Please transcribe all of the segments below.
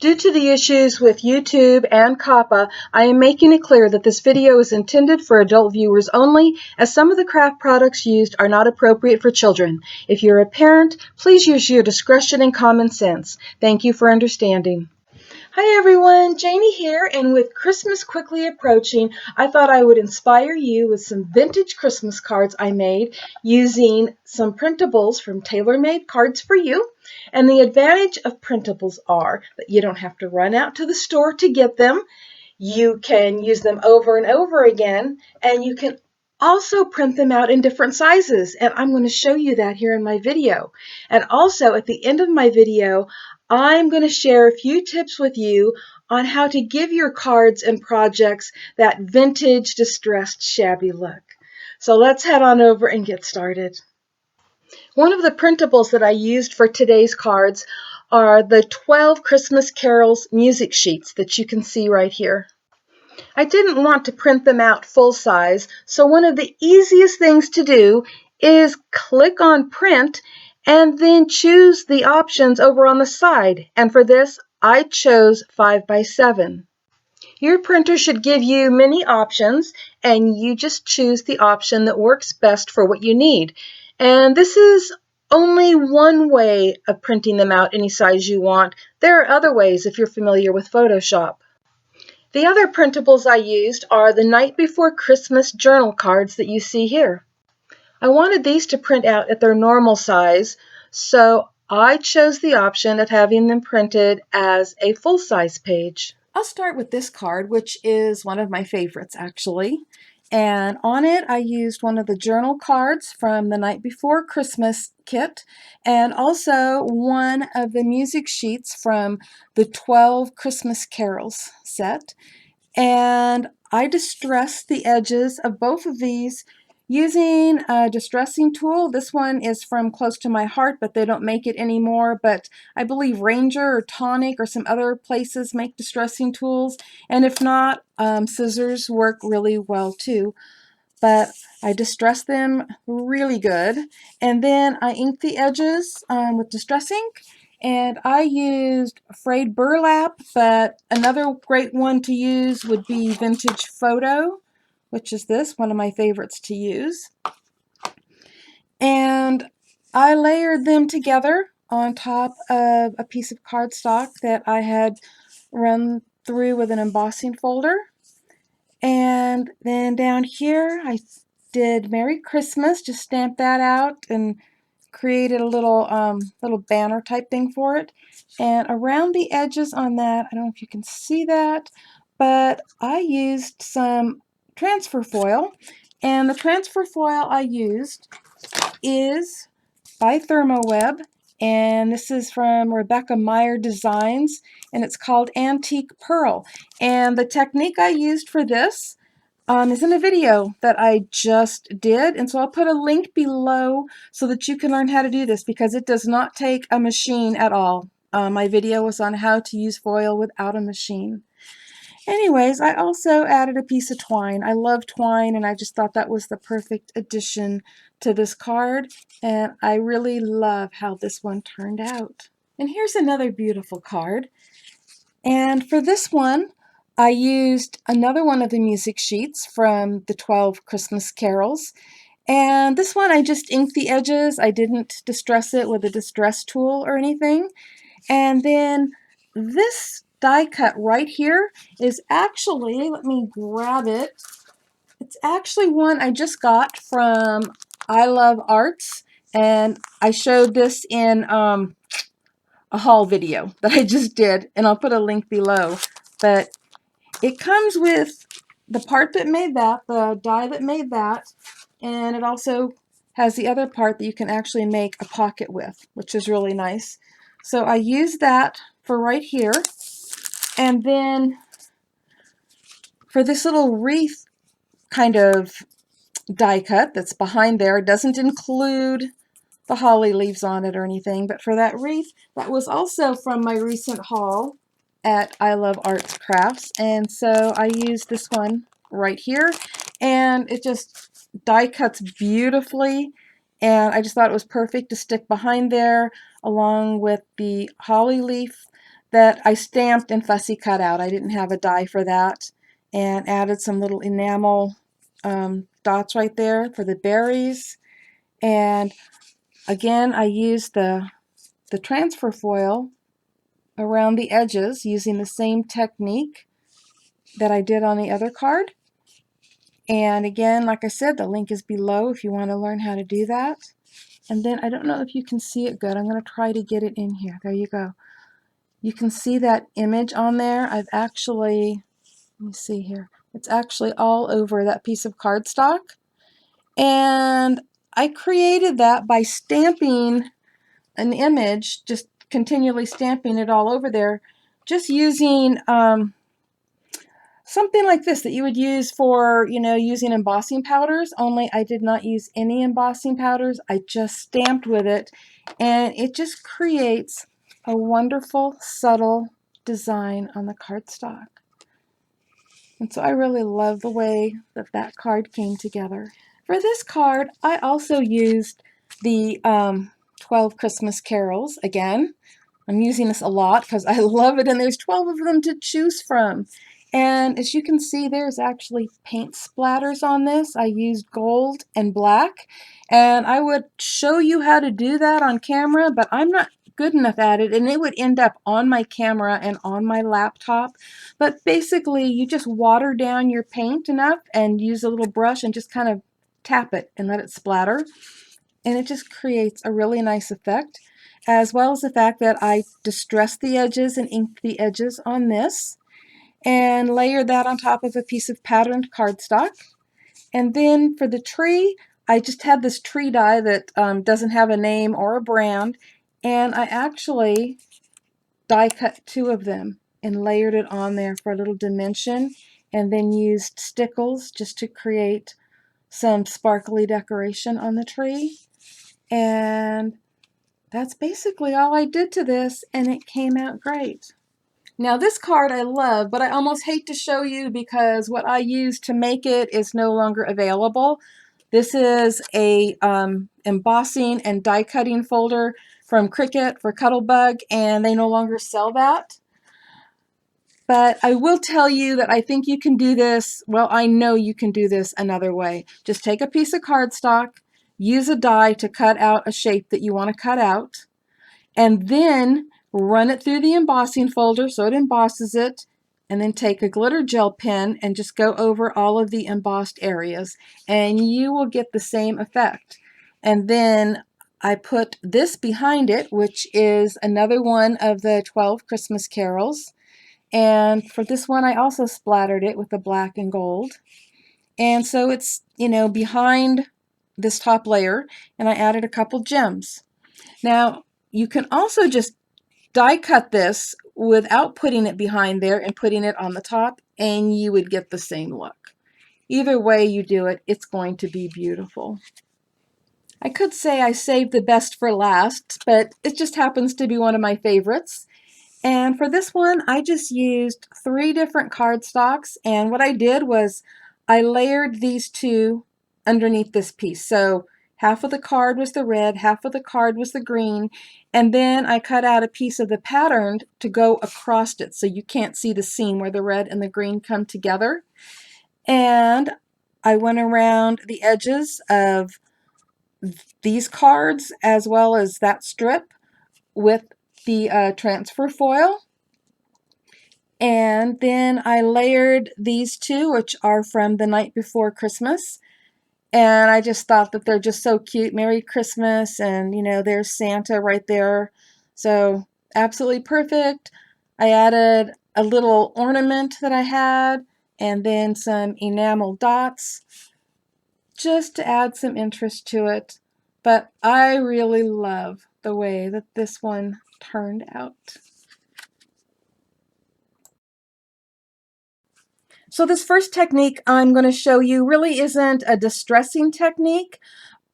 Due to the issues with YouTube and COPPA, I am making it clear that this video is intended for adult viewers only, as some of the craft products used are not appropriate for children. If you're a parent, please use your discretion and common sense. Thank you for understanding. Hi everyone, Janie here, and with Christmas quickly approaching, I thought I would inspire you with some vintage Christmas cards I made using some printables from Tailor-Made Cards for You. And the advantage of printables are that you don't have to run out to the store to get them. You can use them over and over again, and you can also print them out in different sizes, and I'm going to show you that here in my video. And also at the end of my video, I'm going to share a few tips with you on how to give your cards and projects that vintage, distressed, shabby look. So let's head on over and get started. One of the printables that I used for today's cards are the 12 Christmas Carols music sheets that you can see right here. I didn't want to print them out full size, so one of the easiest things to do is click on print and then choose the options over on the side. And for this, I chose 5x7. Your printer should give you many options, and you just choose the option that works best for what you need. And this is only one way of printing them out any size you want. There are other ways if you're familiar with Photoshop. The other printables I used are the Night Before Christmas journal cards that you see here. I wanted these to print out at their normal size, so I chose the option of having them printed as a full-size page. I'll start with this card, which is one of my favorites actually. And on it I used one of the journal cards from the Night Before Christmas kit, and also one of the music sheets from the 12 Christmas Carols set. And I distressed the edges of both of these using a distressing tool. This one is from Close to My Heart, but they don't make it anymore. But I believe Ranger or Tonic or some other places make distressing tools. And if not, scissors work really well too. But I distressed them really good. And then I inked the edges with Distress ink. And I used frayed burlap, but another great one to use would be Vintage Photo, which is this, one of my favorites to use. And I layered them together on top of a piece of cardstock that I had run through with an embossing folder. And then down here I did Merry Christmas, just stamped that out and created a little banner type thing for it. And around the edges on that, I don't know if you can see that, but I used some transfer foil, and the transfer foil I used is by ThermoWeb, and this is from Rebecca Meyer Designs, and it's called Antique Pearl. And the technique I used for this is in a video that I just did, and so I'll put a link below so that you can learn how to do this, because it does not take a machine at all. My video was on how to use foil without a machine. Anyways, I also added a piece of twine. I love twine, and I just thought that was the perfect addition to this card, and I really love how this one turned out. And here's another beautiful card. And for this one, I used another one of the music sheets from the 12 Christmas Carols. And this one I just inked the edges. I didn't distress it with a distress tool or anything. And then this die cut right here is actually, let me grab it. It's actually one I just got from I Love Arts, and I showed this in a haul video that I just did, and I'll put a link below. But it comes with the part that made that, the die that made that, and it also has the other part that you can actually make a pocket with, which is really nice. So I used that for right here. And then for this little wreath kind of die cut that's behind there, it doesn't include the holly leaves on it or anything, but for that wreath, that was also from my recent haul at I Love Arts Crafts, and so I used this one right here, and it just die cuts beautifully, and I just thought it was perfect to stick behind there along with the holly leaf that I stamped and fussy cut out. I didn't have a die for that, and added some little enamel dots right there for the berries. And again, I used the transfer foil around the edges using the same technique that I did on the other card. And again, like I said, the link is below if you want to learn how to do that. And then I don't know if you can see it good. I'm going to try to get it in here. There you go. You can see that image on there. I've actually, let me see here. It's actually all over that piece of cardstock. And I created that by stamping an image, just continually stamping it all over there, just using something like this that you would use for, using embossing powders, only I did not use any embossing powders. I just stamped with it, and it just creates a wonderful, subtle design on the cardstock. And so I really love the way that card came together. For this card, I also used the 12 Christmas carols again. I'm using this a lot because I love it, and there's 12 of them to choose from. And as you can see, there's actually paint splatters on this. I used gold and black, and I would show you how to do that on camera, but I'm not good enough at it, and it would end up on my camera and on my laptop. But basically, you just water down your paint enough and use a little brush and just kind of tap it and let it splatter. And it just creates a really nice effect, as well as the fact that I distressed the edges and inked the edges on this and layered that on top of a piece of patterned cardstock. And then for the tree, I just had this tree die that doesn't have a name or a brand, and I actually die cut 2 of them and layered it on there for a little dimension, and then used stickles just to create some sparkly decoration on the tree. And that's basically all I did to this, and it came out great. Now this card I love, but I almost hate to show you because what I used to make it is no longer available. This is a embossing and die cutting folder from Cricut for Cuttlebug, and they no longer sell that. But I will tell you that I think you can do this, well, I know you can do this another way. Just take a piece of cardstock, use a die to cut out a shape that you want to cut out, and then run it through the embossing folder so it embosses it, and then take a glitter gel pen and just go over all of the embossed areas, and you will get the same effect. And then I put this behind it, which is another one of the 12 Christmas carols. And for this one, I also splattered it with the black and gold. And so it's, behind this top layer, and I added a couple gems. Now, you can also just die cut this without putting it behind there and putting it on the top, and you would get the same look. Either way you do it, it's going to be beautiful. I could say I saved the best for last, but it just happens to be one of my favorites. And for this one, I just used 3 different cardstocks, and what I did was I layered these 2 underneath this piece. So half of the card was the red, half of the card was the green, and then I cut out a piece of the pattern to go across it so you can't see the seam where the red and the green come together. And I went around the edges of these cards as well as that strip with the transfer foil. And then I layered these 2, which are from The Night Before Christmas. And I just thought that they're just so cute. Merry Christmas, and there's Santa right there. So absolutely perfect. I added a little ornament that I had, and then some enamel dots just to add some interest to it. But I really love the way that this one turned out. So this first technique I'm going to show you really isn't a distressing technique,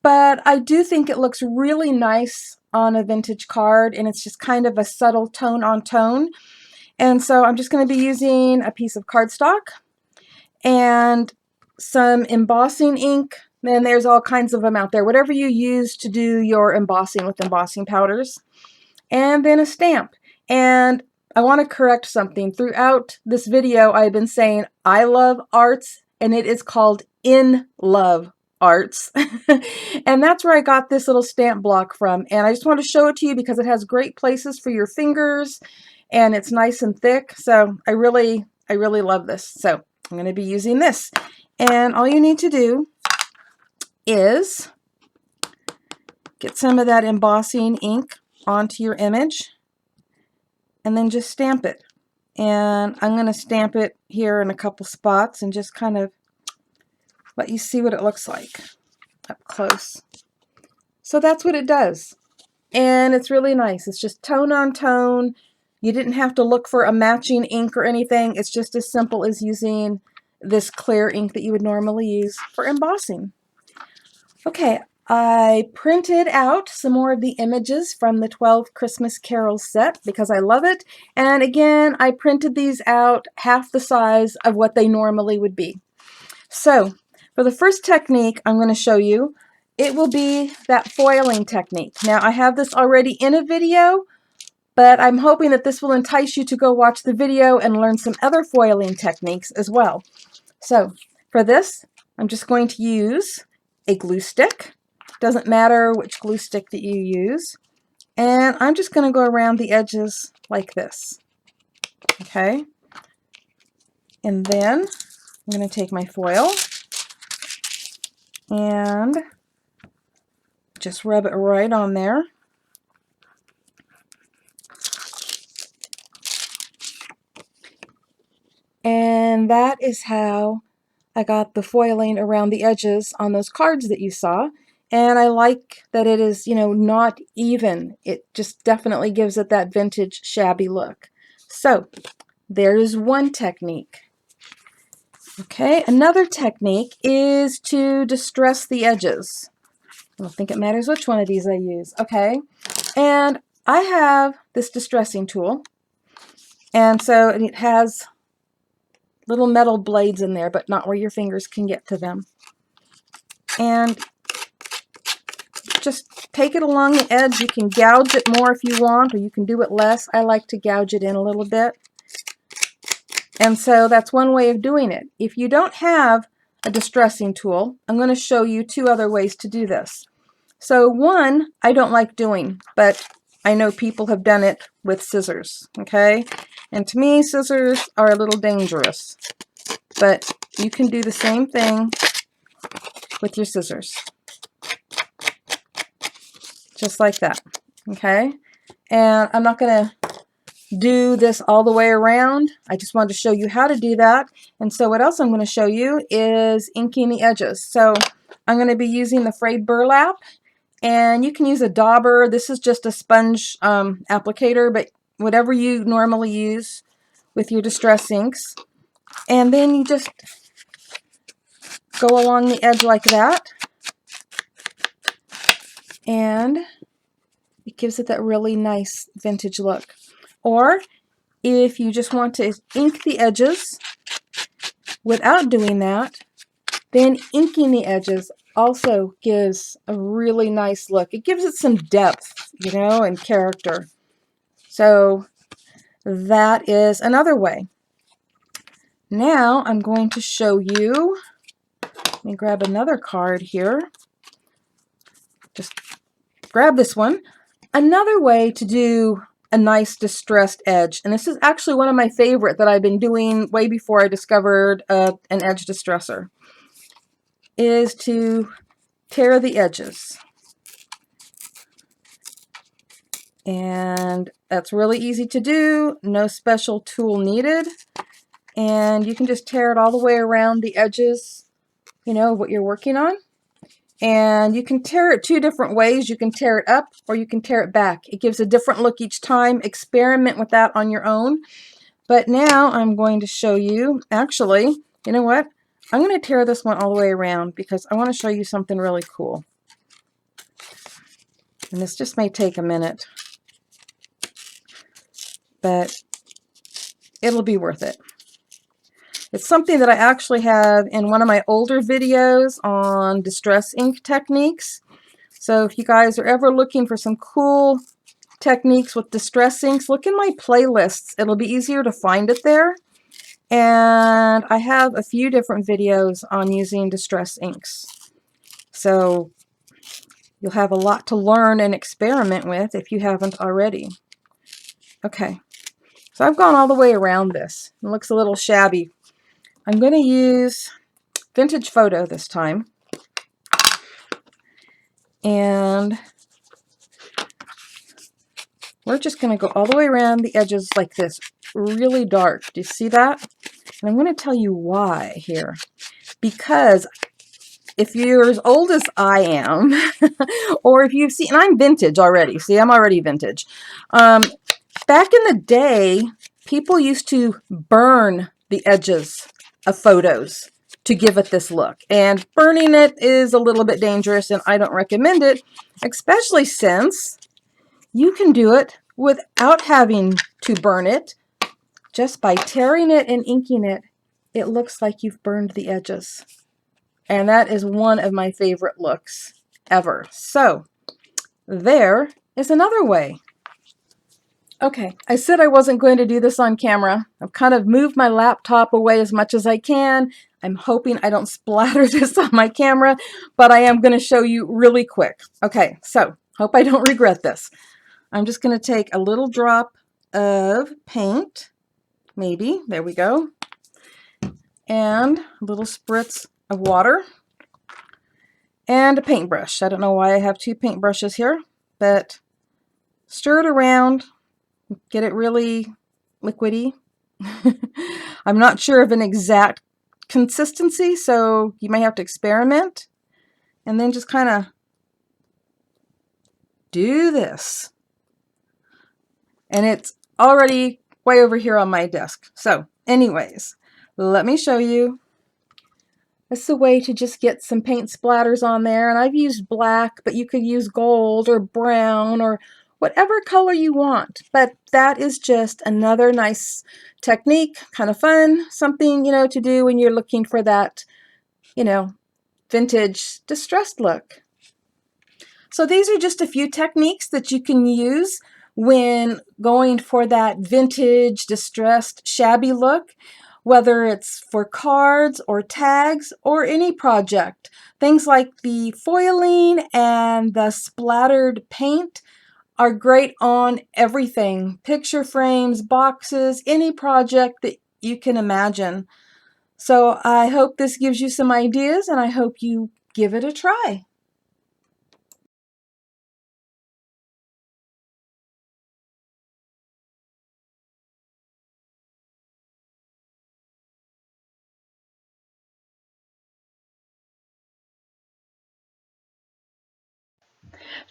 but I do think it looks really nice on a vintage card, and it's just kind of a subtle tone on tone. And so I'm just going to be using a piece of cardstock and some embossing ink. Then there's all kinds of them out there, whatever you use to do your embossing with embossing powders. And then a stamp. And I want to correct something. Throughout this video, I've been saying I love arts, and it is called In Love Arts. And that's where I got this little stamp block from. And I just want to show it to you because it has great places for your fingers, and it's nice and thick. So I really love this. So I'm going to be using this. And all you need to do is get some of that embossing ink onto your image and then just stamp it. And I'm going to stamp it here in a couple spots and just kind of let you see what it looks like up close. So that's what it does. And it's really nice. It's just tone on tone. You didn't have to look for a matching ink or anything. It's just as simple as using this clear ink that you would normally use for embossing. Okay, I printed out some more of the images from the 12 Christmas Carols set because I love it. And again, I printed these out half the size of what they normally would be. So for the first technique I'm going to show you, it will be that foiling technique. Now I have this already in a video, but I'm hoping that this will entice you to go watch the video and learn some other foiling techniques as well. So for this, I'm just going to use a glue stick. Doesn't matter which glue stick that you use. And I'm just going to go around the edges like this. Okay. And then I'm going to take my foil and just rub it right on there. And that is how I got the foiling around the edges on those cards that you saw. And I like that it is, not even. It just definitely gives it that vintage shabby look. So there's one technique. Okay, another technique is to distress the edges. I don't think it matters which one of these I use. Okay, and I have this distressing tool. And so it has little metal blades in there, but not where your fingers can get to them. And just take it along the edge. You can gouge it more if you want, or you can do it less. I like to gouge it in a little bit. And so that's one way of doing it. If you don't have a distressing tool, I'm going to show you two other ways to do this. So one, I don't like doing, but I know people have done it with scissors, okay? And to me, scissors are a little dangerous, but you can do the same thing with your scissors. Just like that, okay? And I'm not going to do this all the way around. I just wanted to show you how to do that. And so what else I'm going to show you is inking the edges. So I'm going to be using the frayed burlap, and you can use a dauber. This is just a sponge applicator, but whatever you normally use with your distress inks. And then you just go along the edge like that, and it gives it that really nice vintage look. Or if you just want to ink the edges without doing that, then inking the edges also gives a really nice look. It gives it some depth, and character. So that is another way. Now I'm going to show you, let me grab another card here. Just grab this one. Another way to do a nice distressed edge, and this is actually one of my favorite that I've been doing way before I discovered an edge distresser, is to tear the edges. And that's really easy to do, no special tool needed, and you can just tear it all the way around the edges, what you're working on. And you can tear it two different ways. You can tear it up or you can tear it back. It gives a different look each time. Experiment with that on your own. But now I'm going to show you, actually, you know what? I'm going to tear this one all the way around because I want to show you something really cool. And this just may take a minute, but it'll be worth it. It's something that I actually have in one of my older videos on distress ink techniques. So if you guys are ever looking for some cool techniques with distress inks, look in my playlists. It'll be easier to find it there. And I have a few different videos on using distress inks. So you'll have a lot to learn and experiment with if you haven't already. Okay, so I've gone all the way around this. It looks a little shabby. I'm going to use Vintage Photo this time. And we're just going to go all the way around the edges like this, really dark. Do you see that? And I'm going to tell you why here. Because if you're as old as I am, or if you've seen, and I'm vintage already. See, I'm already vintage. Back in the day, people used to burn the edges of photos to give it this look. And burning it is a little bit dangerous, and I don't recommend it, especially since you can do it without having to burn it. Just by tearing it and inking it, it looks like you've burned the edges. And that is one of my favorite looks ever. So there is another way. Okay, I said I wasn't going to do this on camera. I've kind of moved my laptop away as much as I can. I'm hoping I don't splatter this on my camera, but I am going to show you really quick. Okay, so hope I don't regret this. I'm just going to take a little drop of paint, maybe, there we go, and a little spritz of water, and a paintbrush. I don't know why I have two paintbrushes here, but stir it around, get it really liquidy. I'm not sure of an exact consistency, so you may have to experiment. And then just kind of do this. And it's already way over here on my desk. So anyways, let me show you. This is a way to just get some paint splatters on there. And I've used black, but you could use gold or brown or whatever color you want. But that is just another nice technique, kind of fun, something, to do when you're looking for that, vintage distressed look. So these are just a few techniques that you can use when going for that vintage, distressed, shabby look, whether it's for cards or tags or any project. Things like the foiling and the splattered paint are great on everything. Picture frames, boxes, any project that you can imagine. So I hope this gives you some ideas, and I hope you give it a try.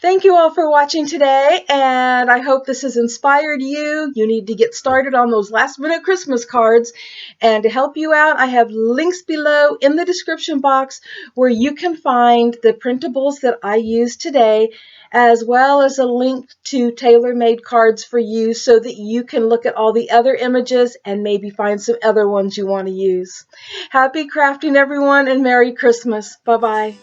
Thank you all for watching today, and I hope this has inspired you. You need to get started on those last-minute Christmas cards. And to help you out, I have links below in the description box where you can find the printables that I used today, as well as a link to tailor-made cards for you so that you can look at all the other images and maybe find some other ones you want to use. Happy crafting, everyone, and Merry Christmas. Bye-bye.